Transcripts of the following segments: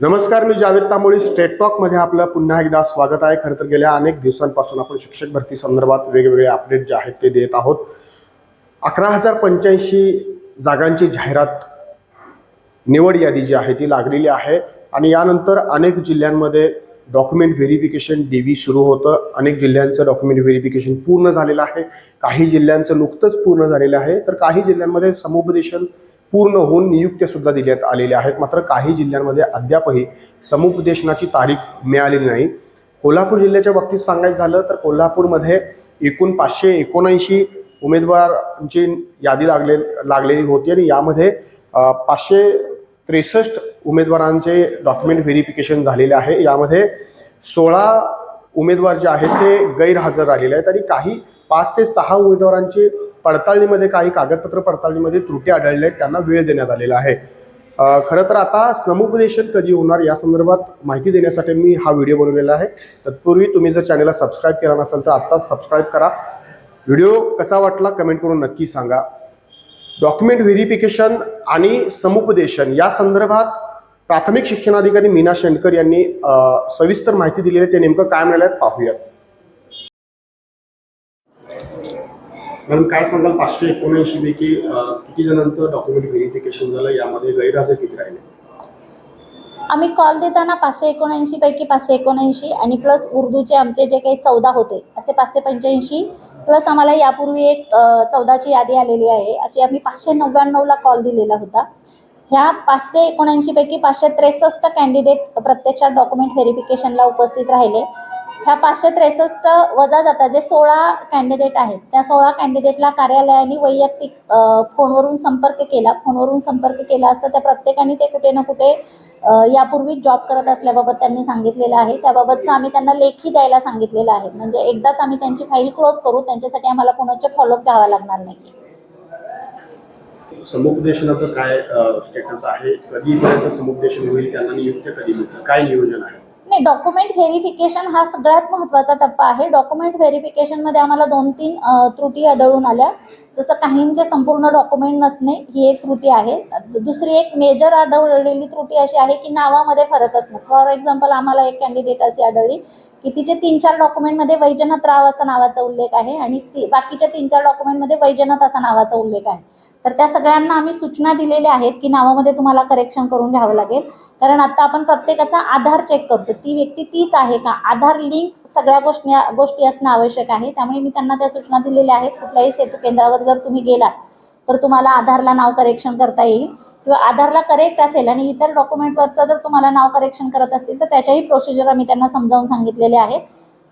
नमस्कार, मी जावेद तांबोळी. स्टेट टॉकमध्ये आपलं पुन्हा एकदा स्वागत आहे. खरं तर गेल्या अनेक दिवसांपासून आपण शिक्षक भरती संदर्भात वेगवेगळे अपडेट जे आहेत ते देत आहोत. 11,085 जागांची जाहिरात निवड यादी जी आहे ती लागलेली आहे आणि यानंतर अनेक जिल्ह्यांमध्ये डॉक्युमेंट व्हेरिफिकेशन DV सुरू होतं. अनेक जिल्ह्यांचं डॉक्युमेंट व्हेरिफिकेशन पूर्ण झालेलं आहे. काही जिल्ह्यांचं नुकतंच पूर्ण झालेलं आहे, तर काही जिल्ह्यांमध्ये समुपदेशन पूर्ण होऊन नियुक्त्या सुद्धा देण्यात आलेल्या आहेत. मात्र काही जिल्ह्यांमध्ये अद्यापही समुपदेशनाची तारीख मिळालेली नाही. कोल्हापूर जिल्ह्याच्या बाबतीत सांगायचं झालं तर कोल्हापूरमध्ये एकूण 579 उमेदवारांची यादी लागलेली होती आणि यामध्ये 563 उमेदवारांचे डॉक्युमेंट व्हेरिफिकेशन झालेले आहे. यामध्ये 16 उमेदवार जे आहेत ते गैरहजर राहिलेले आहेत आणि काही 5 ते 6 उमेदवारांची पडताळणीमध्ये काही कागदपत्र पडताळणीमध्ये त्रुटी आढळल्या आहेत, त्यांना वेळ देण्यात आलेला आहे. खरं तर आता समुपदेशन कधी होणार या संदर्भात माहिती देण्यासाठी मी हा व्हिडिओ बनवलेला आहे. तत्पूर्वी तुम्ही जर चॅनलला सबस्क्राईब केला नसेल तर आत्ताच सबस्क्राईब करा. व्हिडिओ कसा वाटला कमेंट करून नक्की सांगा. डॉक्युमेंट व्हेरिफिकेशन आणि समुपदेशन या संदर्भात प्राथमिक शिक्षणाधिकारी मीना शेंडकर यांनी सविस्तर माहिती दिलेली आहे. ते नेमकं काय म्हणाले पाहूयात. मॅडम, काय सांगाल 579 पैकी किती जणांचं डॉक्युमेंट व्हेरिफिकेशन झालं, यामध्ये गैरहजर किती राहिले? आम्ही कॉल देताना 579 पैकी 579 आणि प्लस उर्दूचे आमचे जे काही 14 होते असे 585 प्लस आम्हाला यापूर्वी एक 14ची यादी आलेली आहे. अशी आम्ही 599ला कॉल दिलेला होता. ह्या 579 पैकी 563 कॅन्डिडेट प्रत्यक्षात डॉक्युमेंट व्हेरिफिकेशनला उपस्थित राहिले. ह्या 563 वजा जाता जे 16 कॅन्डिडेट आहेत त्या 16 कॅन्डिडेटला कार्यालयाने वैयक्तिक फोनवरून संपर्क केला असता त्या प्रत्येकाने ते कुठे ना कुठे यापूर्वी जॉब करत असल्याबाबत त्यांनी सांगितलेलं आहे. त्याबाबतचं आम्ही त्यांना लेखी द्यायला सांगितलेलं आहे. म्हणजे एकदाच आम्ही त्यांची फाईल क्लोज करू, त्यांच्यासाठी आम्हाला पुन्हा फॉलोअप घ्यावा लागणार नाही. समुपदेशनाचं काय स्टेटस आहे? कधीपर्यंत समुपदेशन होईल? त्यांना नियुक्त्या कधी मिळतील? काय नियोजन आहे? नाही, डॉक्युमेंट व्हेरिफिकेशन हा सगळ्यात महत्त्वाचा टप्पा आहे. डॉक्युमेंट व्हेरिफिकेशनमध्ये आम्हाला 2-3 त्रुटी आढळून आल्या. जसं काहींचे संपूर्ण डॉक्युमेंट नसणे ही एक त्रुटी आहे. दुसरी एक मेजर आढळलेली त्रुटी अशी आहे की नावामध्ये फरक असणं. फॉर एक्झाम्पल, आम्हाला एक कॅन्डिडेट अशी आढळली की तिचे 3-4 डॉक्युमेंटमध्ये वैजनाथ राव असा नावाचा उल्लेख आहे आणि बाकीच्या 3-4 डॉक्युमेंटमध्ये वैजनाथ असा नावाचा उल्लेख आहे. तर त्या सगळ्यांना आम्ही सूचना दिलेल्या आहेत की नावामध्ये तुम्हाला करेक्शन करून घ्यावं लागेल. कारण आता आपण प्रत्येकाचा आधार चेक करतो, ती व्यक्ती तीच आहे का, आधार लिंक सगळ्या गोष्टी असणं आवश्यक आहे. त्यामुळे मी त्यांना त्या सूचना दिलेल्या आहेत. कुठल्याही सेतू केंद्रावर जर तुम्ही गेलात तर तुम्हाला आधारला नाव करेक्शन करता येईल किंवा आधारला करेक्ट असेल आणि इतर डॉक्युमेंटवरचं जर तुम्हाला नाव करेक्शन करत असतील तर त्याच्याही प्रोसिजर आम्ही त्यांना समजावून सांगितलेले आहेत.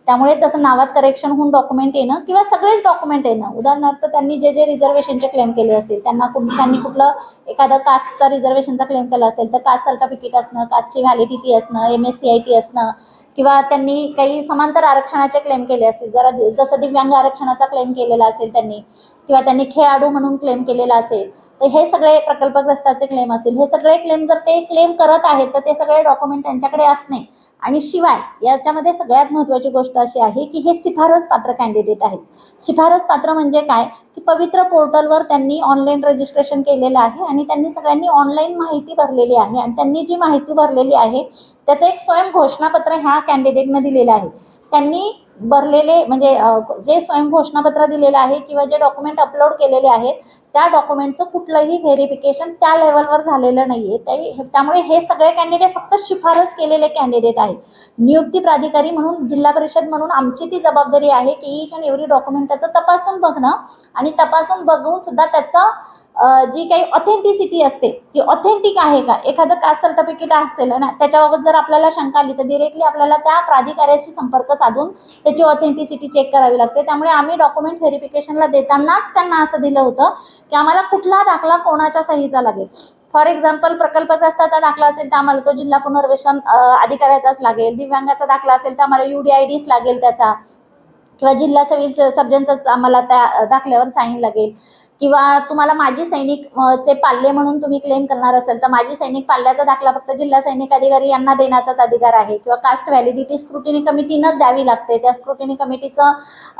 त्यामुळे तसं नावात करेक्शन होऊन डॉक्युमेंट येणं किंवा सगळेच डॉक्युमेंट येणं, उदाहरणार्थ त्यांनी जे रिझर्वेशनचे क्लेम केले असतील, त्यांनी कुठलं एखादं कास्टचा रिझर्वेशनचा क्लेम केला असेल तर कास्ट सर्टिफिकेट असणं, कास्टची व्हॅलिडिटी असणं, MSCIT असणं किंवा त्यांनी काही समांतर आरक्षणाचे क्लेम केले असतील, जसं दिव्यांग आरक्षणाचा क्लेम केलेला असेल त्यांनी किंवा त्यांनी खेळाडू म्हणून क्लेम केलेला असेल, तर हे सगळे प्रकल्पग्रस्ताचे क्लेम असतील. हे सगळे क्लेम जर ते क्लेम करत आहेत तर ते सगळे डॉक्युमेंट त्यांच्याकडे असणे. आणि शिवाय याच्यामध्ये सगळ्यात महत्त्वाची गोष्ट अशी आहे की हे शिफारस पात्र कॅन्डिडेट आहेत. शिफारस पात्र म्हणजे काय की पवित्र पोर्टलवर त्यांनी ऑनलाईन रजिस्ट्रेशन केलेलं आहे आणि त्यांनी सगळ्यांनी ऑनलाईन माहिती भरलेली आहे आणि त्यांनी जी माहिती भरलेली आहे त्याचं एक स्वयं घोषणापत्र ह्या कॅन्डिडेटनं दिलेलं आहे. त्यांनी भरलेले म्हणजे जे स्वयं घोषणापत्र दिलेलं आहे किंवा जे डॉक्युमेंट अपलोड केलेले आहेत त्या डॉक्युमेंटचं कुठलंही व्हेरिफिकेशन त्या लेवलवर झालेलं नाही आहे. त्यामुळे हे सगळे कॅन्डिडेट फक्त शिफारस केलेले कॅन्डिडेट आहेत. नियुक्ती प्राधिकारी म्हणून, जिल्हा परिषद म्हणून आमची ती जबाबदारी आहे की ईच अँड एव्हरी डॉक्युमेंट त्याचं तपासून बघणं आणि तपासून बघून सुद्धा त्याचं जी काही ऑथेंटिसिटी असते ती ऑथेंटिक आहे का. एखादं कास्ट सर्टिफिकेट असेल ना, त्याच्याबाबत जर आपल्याला शंका आली तर डिरेक्टली आपल्याला त्या प्राधिकाऱ्याशी संपर्क साधून त्याची ऑथेंटिसिटी चेक करावी लागते. त्यामुळे आम्ही डॉक्युमेंट व्हेरिफिकेशनला देतानाच त्यांना असं दिलं होतं की आम्हाला कुठला दाखला कोणाच्या सहीचा लागेल. फॉर एक्झाम्पल, प्रकल्पग्रस्ताचा दाखला असेल तर आम्हाला तो जिल्हा पुनर्वसन अधिकाऱ्याचाच लागेल. दिव्यांगाचा दाखला असेल तर आम्हाला UDIDच लागेल त्याचा. किंवा जिल्हा सिव्हिल सर्जनचंच आम्हाला त्या दाखल्यावर साईन लागेल, किंवा तुम्हाला माजी सैनिक चे पाल्य म्हणून तुम्ही क्लेम करणार असेल तर माजी सैनिक पाल्याचा दाखला फक्त जिल्हा सैनिक अधिकारी यांना देण्याचाच अधिकार आहे, किंवा कास्ट व्हॅलिडिटी स्क्रुटिनी कमिटीनंच द्यावी लागते. त्या स्क्रुटिनी कमिटीचं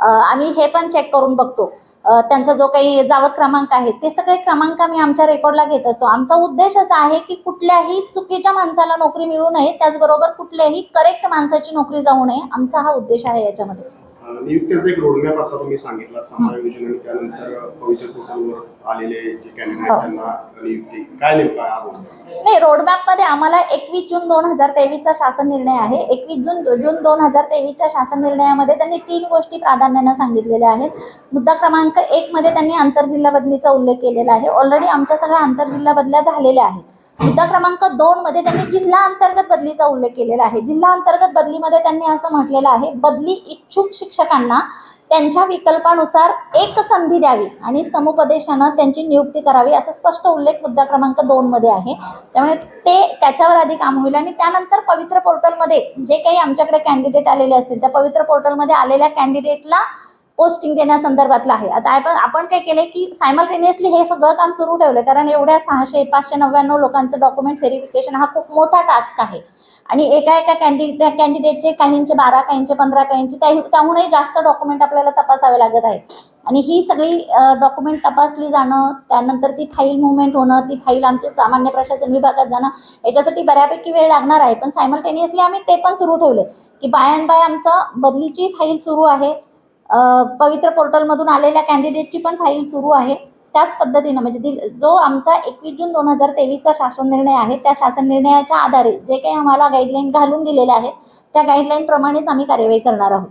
आम्ही हे पण चेक करून बघतो, त्यांचा जो काही जावक क्रमांक आहे ते सगळे क्रमांक आम्ही आमच्या रेकॉर्डला घेत असतो. आमचा उद्देश असा आहे की कुठल्याही चुकीच्या माणसाला नोकरी मिळू नये, त्याचबरोबर कुठल्याही करेक्ट माणसाची नोकरी जाऊ नये, आमचा हा उद्देश आहे याच्यामध्ये. नियुक्तीचा एक रोडमॅप आता तुम्ही सांगितला, समायोजन आणि त्यानंतर पवित्र पोर्टलवर आलेले जे कॅन्डिडेट त्यांना नियुक्ती, काय नेमकं आहे हा रोडमॅप? नाही, रोडमॅपमध्ये आम्हाला 21 जून 2023चा शासन निर्णय आहे. 21 जून 2023च्या शासन निर्णयामध्ये त्यांनी 3 गोष्टी प्राधान्यानं सांगितलेल्या आहेत. मुद्दा क्रमांक 1 मध्ये त्यांनी आंतरजिल्हा बदलीचा उल्लेख केलेला आहे. ऑलरेडी आमच्या सगळ्या आंतरजिल्हा बदल्या झालेल्या आहेत. मुद्दा क्रमांक 2 मध्ये त्यांनी जिल्हा अंतर्गत बदलीचा उल्लेख केलेला आहे. जिल्हा अंतर्गत बदलीमध्ये त्यांनी असं म्हटलेलं आहे, बदली इच्छुक शिक्षकांना त्यांच्या विकल्पानुसार एक संधी द्यावी आणि समुपदेशानं त्यांची नियुक्ती करावी, असा स्पष्ट उल्लेख मुद्दा क्रमांक 2 मध्ये आहे. त्यामुळे त्याच्यावर आधी काम होईल. आणि त्यानंतर पवित्र पोर्टलमध्ये जे काही आमच्याकडे कॅन्डिडेट आलेले असतील त्या पवित्र पोर्टलमध्ये आलेल्या कॅन्डिडेटला पोस्टिंग देण्यासंदर्भातलं आहे. आता आपण काय केलं की सायमल्टेनियसली हे सगळं काम सुरू ठेवलं, कारण एवढ्या 599 लोकांचं डॉक्युमेंट व्हेरिफिकेशन हा खूप मोठा टास्क आहे. आणि एका कॅन्डिडेटचे काहींचे 12, काहींचे 15, काहींचे त्याहूनही जास्त डॉक्युमेंट आपल्याला तपासावे लागत आहेत. आणि ही सगळी डॉक्युमेंट तपासली जाणं, त्यानंतर ती फाईल मुवमेंट होणं, ती फाईल आमच्या सामान्य प्रशासन विभागात जाणं, याच्यासाठी बऱ्यापैकी वेळ लागणार आहे. पण सायमल्टेनियसली आम्ही ते पण सुरू ठेवले की बाय अँड बाय आमचं बदलीची फाईल सुरू आहे, पवित्र पोर्टलमधून आलेल्या कॅन्डिडेटची पण फाईल सुरू आहे. त्याच पद्धतीनं म्हणजे जो आमचा 21 जून 2023चा शासन निर्णय आहे त्या शासन निर्णयाच्या आधारे जे काही आम्हाला गाईडलाईन घालून दिलेल्या आहेत त्या गाईडलाईन प्रमाणेच आम्ही कार्यवाही करणार आहोत.